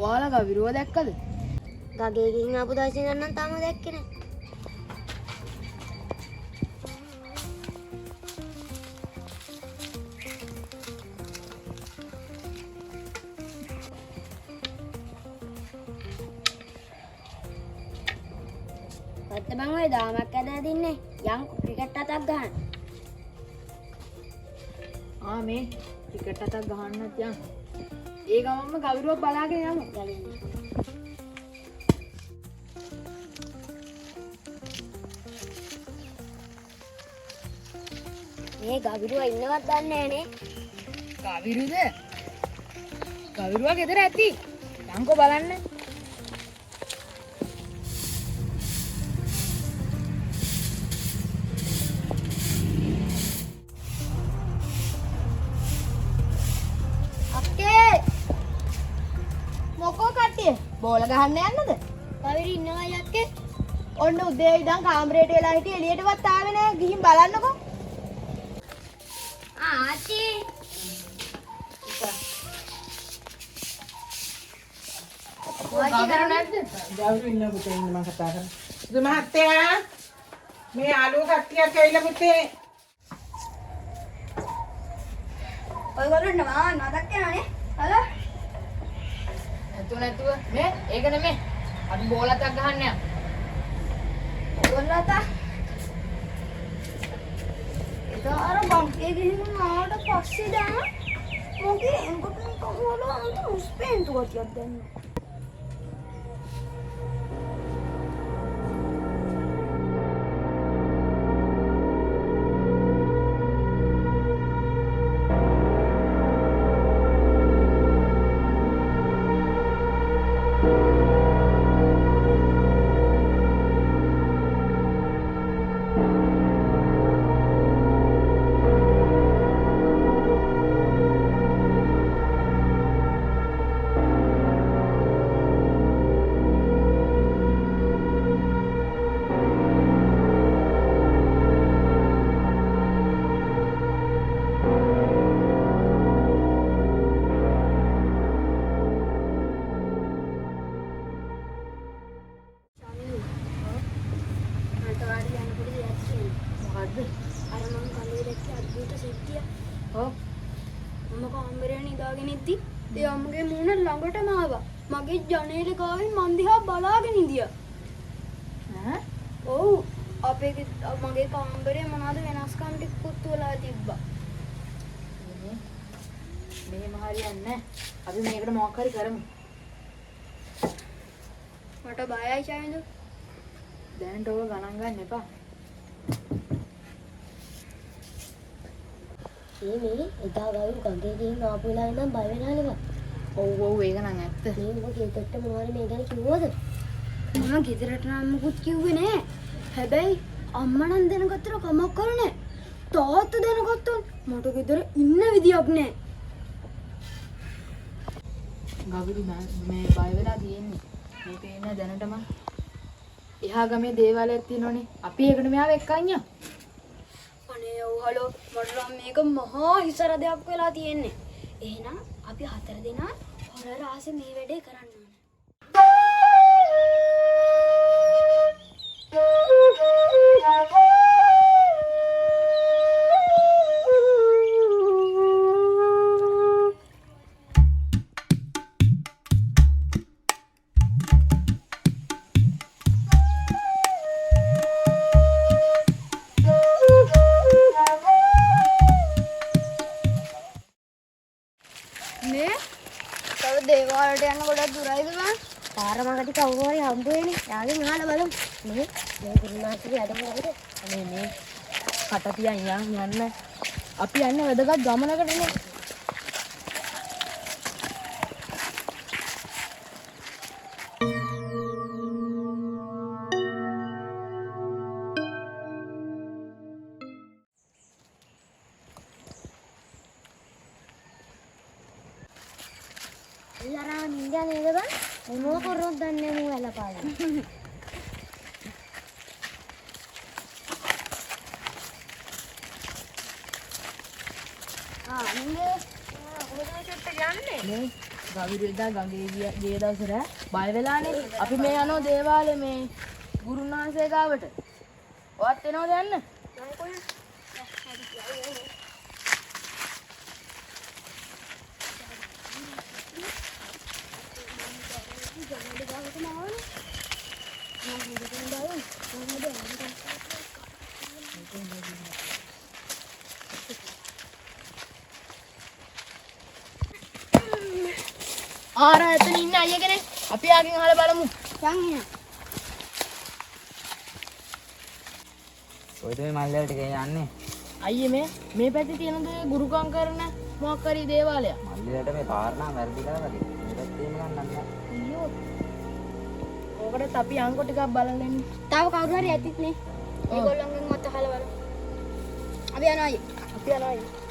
ඔයාලා ගවිරුව දැක්කද? ගගේ ගිහින් ආපු දවසේ නම් තාම දැක්කේ නෑ. පැත්ත බං ඔය දාමක් ඇදලා දින්නේ යන් ක්‍රිකට් අතක් ගහන්න. මේ ක්‍රිකට් අතක් ගහන්නත් යන්. ඒ ගමන්ම ගවිරුවක් බලාගෙන යමු. මේ ගවිරුව ඉන්නවත් දන්නේ නෑනේ. ගවිරුද? ගවිරුවා ගෙදර ඇති. යන්කෝ බලන්න. මොකෝ කට්ටිය බෝල ගහන්න යන්නද? කවිරි ඉන්නවා යක්කේ. ඔන්න උදේ ඉඳන් කාමරේට වෙලා හිටිය එළියටවත් ආවේ නෑ. ගිහින් බලන්නකෝ. ආච්චි. ගවිරු නැද්ද? ගවිරු ඉන්න පුතේ ඉන්න මම කතා කරා. සුදු මහත්තයා මේ ආලුව කට්ටියක් ඇවිල්ලා පුතේ. ඔයගොල්ලෝ නදක් යනවනේ. හලෝ. නැතුව මේ ඒක නෙමෙයි. අපි බෝල අතක් ගහන්න යන්න. ඔයගොල්ලෝ අත. ඒක අර බම්කේ ගිහින් ආවට පස්සේ දැන් මොකේ එන්කොට කොහොමද අන්ත උස්පෙන්තු ගතියක් දැනෙන්නේ. ඒ අම්මගේ මූණ ළඟටම ආවා. මගේ ජනේලේ ගාවින් මන් දිහා බලාගෙන ඉඳියා. ඈ? ඔව්. මගේ කාමරේ මොනවද වෙනස්කම් ටික පුත්තු වෙලා තිබ්බා. මෙහෙම හරියන්නේ නැහැ. අපි මේකට මොකක් හරි කරමු. මට බයයි චයින්දු. දැනට ඕක ගණන් ගන්න එපා. මේ එදා ගවිරු ගගේ ගිහින් ආපු වෙලාවෙ ඉඳන් බය වෙනානේ බං. ඔව් ඒක නම් ඇත්ත. මේ මොකේ ගෙදරට මොනවද මේ ගැන කිව්වද? මම ගෙදරට නම් මුකුත් කිව්වේ නෑ. හැබැයි අම්මා නම් දැනගත්තට කමක් කරන්නේ. තාත්තා දැනගත්තොත් මට ගෙදර ඉන්න විදියක් නෑ. ගවිරු මේ බය වෙලා තියෙන්නේ. මේ පේන දැනටම එහා ගමේ දේවාලයක් තියෙනවනේ. අපි ඒකට මෙයාව එක්කන් යමු. අනේ ඔව් හලෝ මට නම් මේක මහා හිසර දෙයක් වෙලා තියෙන්නේ. එහෙනම් අපි 4 දෙනා හොර රාසේ මේ වැඩේ කරන්න ඕනේ. දේවාලට යන ගොඩක් දුරයිද බං? පාර මගදී කවුරු හරි හම්බ වෙන්නේ. යාගෙන් අහලා බලමු. මේ ගුරුනාථගේ අඩමුවකට අනේ මේ කට තියන් යන්න. අපි යන්නේ වැදගත් ගමනකටනේ. එල්ලරා නින්දා නේද බං? මොනව කරොත් දන්නේ මූ ඇලපාලා. නින්ද කොහෙද යන්නේ? ගවිරෙදා ගඟේ ගිය දවසට බය වෙලානේ. අපි මේ යනවා දේවාලේ මේ ගුරුන් වහන්සේ ගාවට. ඔයත් එනවද යන්න? ආරා එතන ඉන්න අයියා කෙනෙක්. අපි ආගෙන් අහලා බලමු. යන් ඔය තමයි මල්ලයට යන්නේ. අයියේ මේ පැත්තේ තියෙනද ගුරුකම් කරන මොකක් හරි දේවාලයක්. මල්ලයට මේ කාරණා වැරදිලා වගේ. මේ පැත්තේ නිකන් නැහැ. අයියෝ. ඕකටත් අපි අංකො ටිකක් බලන්න එන්න. තව කවුරු හරි ඇතිත් නේ. ඒගොල්ලන්ගෙන් මත අහලා බලමු. අපි යනවා අයියේ. අපි යනවා අයියේ.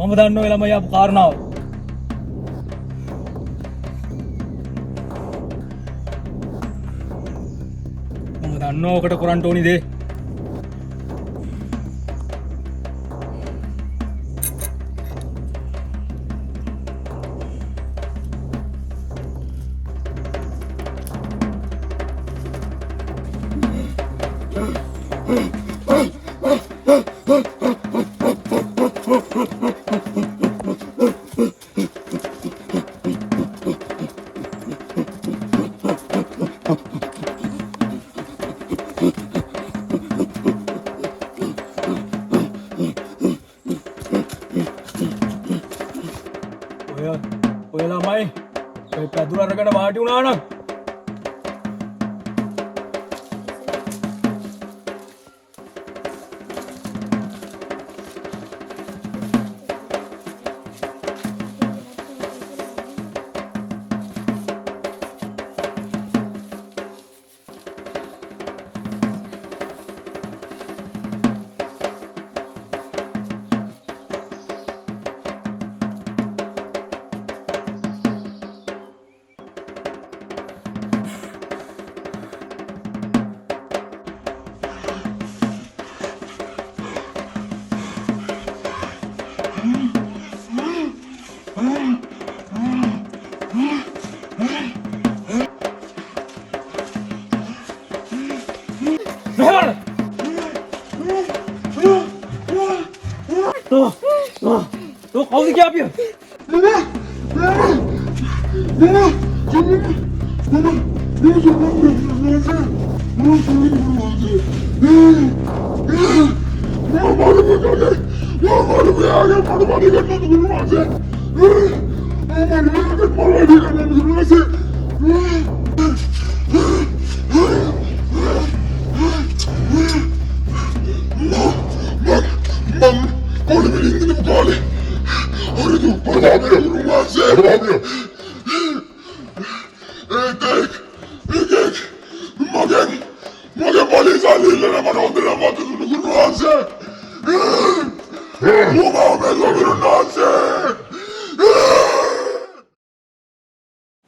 මම දන්න ඔය ළමයි ආපු කාරණාව. මම දන්නවා ඔකට කරන්න ඕනි දේ. ඔය ළමයි ඔය පැදුර අරගෙන වාඩි වුණා නම් तो कौन क्या पिया මගේ පොලිසාලි ඉල්ලන මට හොඳට මතක ගුරුනාන්සේ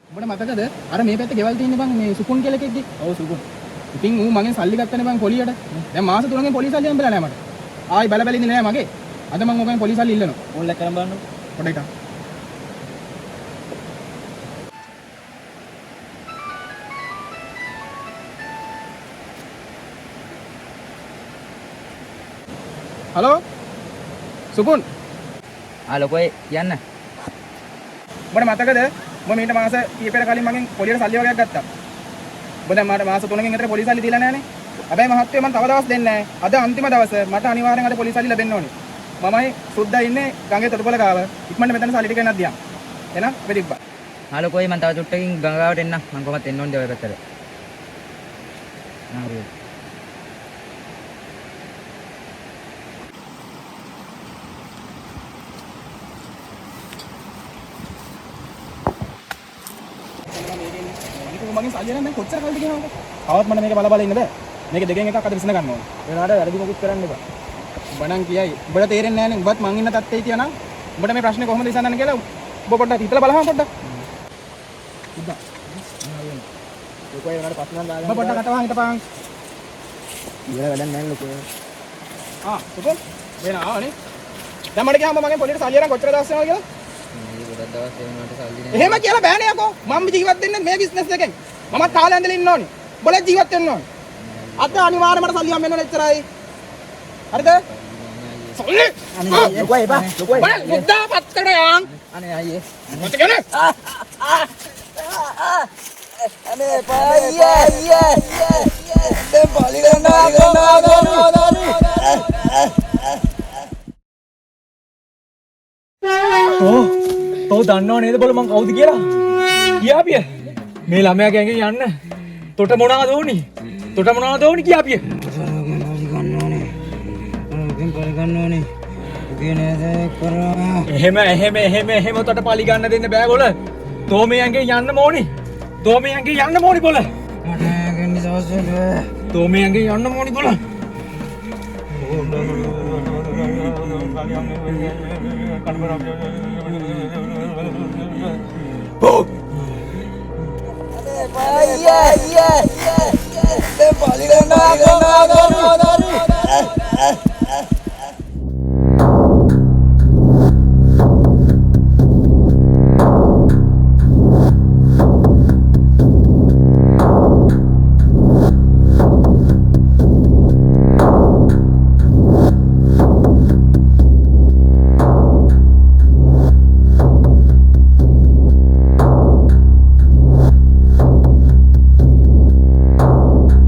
උඹට මතකද අර මේ පැත්තේ ගෙවල් තියෙන්නේ බං මේ සුකුන් කියලා කෙක්ගේ. ඔව් සුකුන්. ඉතින් ඌ මගෙන් සල්ලි ගත්තනේ බං පොලියට. දැන් මාස 3කින් පොලිස් සල්ලි හම්බෙලා නැහැ මට. ආයි බල බල ඉන්නේ නැහැ මගේ. අද මං ඕකෙන් පොලිස් සල්ලි ඉල්ලනවා. ඕන් ලැක් කරන් බලන්න. පොඩ්ඩක් හිටා. හලෝ සුකුන් ලොකෝයි කියන්න. උඹට මතකද මම මීට මාස කීපයකට කලින් මගෙන් පොලියට සල්ලි වගේක් ගත්තා. උඹ දැන් මට මාස 3කින් විතර පොලිස් සල්ලි දීලා නැහනේ. හැබැයි මහත්තයෝ මම තව දවස් දෙන්නේ නැහැ. අද අන්තිම දවස මට අනිවාර්යෙන් අද පොලිස් සල්ලි ලැබෙන්න ඕනේ. මමයි සුද්දා ඉන්නේ ගඟේ තොටුපොළ ගාව. ඉක්මනට මෙතන සල්ලි ටික ගෙනත් දියන්. එහෙනම් අපි තිබ්බා. ලොකෝයි මම තව චුට්ටකින් ගංගාවට එන්න. මම කොහොමද එන්න ඕනේ ඔය පැත්තට. හරි. මගෙන් සල්ලි නම් දැන් කොච්චර කල්ද කියනවද? තවත් මට මේක බල බල ඉන්න බෑ. මේක දෙකෙන් එකක් අද විසඳ ගන්න ඕනේ. වෙනාට වැරදි මොකුත් කරන්න එපා. උඹ නම් කියයි. උඹට තේරෙන්නේ නැහැ නේ. උඹත් මං ඉන්න තත්ත්වයේ තියනම් උඹට මේ ප්‍රශ්නේ කොහොමද විසඳන්නේ කියලා උඹ පොඩ්ඩක් හිතලා බලහම පොඩ්ඩක්. උද්දා. ලොකෝ ඒකට ප්‍රශ්න දාගන්න. උඹ පොඩ්ඩක් අතවහන් හිටපන්. ඉවර වැඩක් නැහැ ලොකෝ. සුපෝ. වෙන ආවනේ. දැන් මට කියහම මගෙන් පොලියට සල්ලි අරන් කොච්චර දවස් යනවද කියලා? ගොඩක් දවස් වෙනකොට සල්ලි නෑ. එහෙම කියලා බෑනේ යකෝ. මම ජීවත් වෙන්නේ මේ බිස්නස් එකෙන්. මමත් කාලේ ඇඳලා ඉන්න ඕනේ. උඹලා ජීවත් වෙන්න ඕනේ. අද අනිවාර්යයෙන් මට සල්ලි හම්බ වෙන්න ඕනේ එච්චරයි. හරිද? සල්ලි. අනේ ලොකෝ එපා. ලොකෝ. බල මුද්දා පත්තට යන්. අනේ අයියේ. මට කියන්නේ. අනේ පායියේ. දැන් පොලි ගන්නවා. තෝ දන්නව නේද බල මං කවුද කියලා? කියාපිය. මේ ළමයා ගෑන්ගෙන් යන්න. තොට මොනවද ඕනි? තොට මොනවද ඕනි කියාපිය. එහෙම තොට පලි ගන්න දෙන්න බෑ බොල. තෝ මේ ඇඟේ යන්න ඕනි. තෝ මේ ඇඟේ යන්න ඕනි බොල. තෝ මේ ඇඟේ යන්න ඕනි බොල. දැන් පොලි ගන්නවා.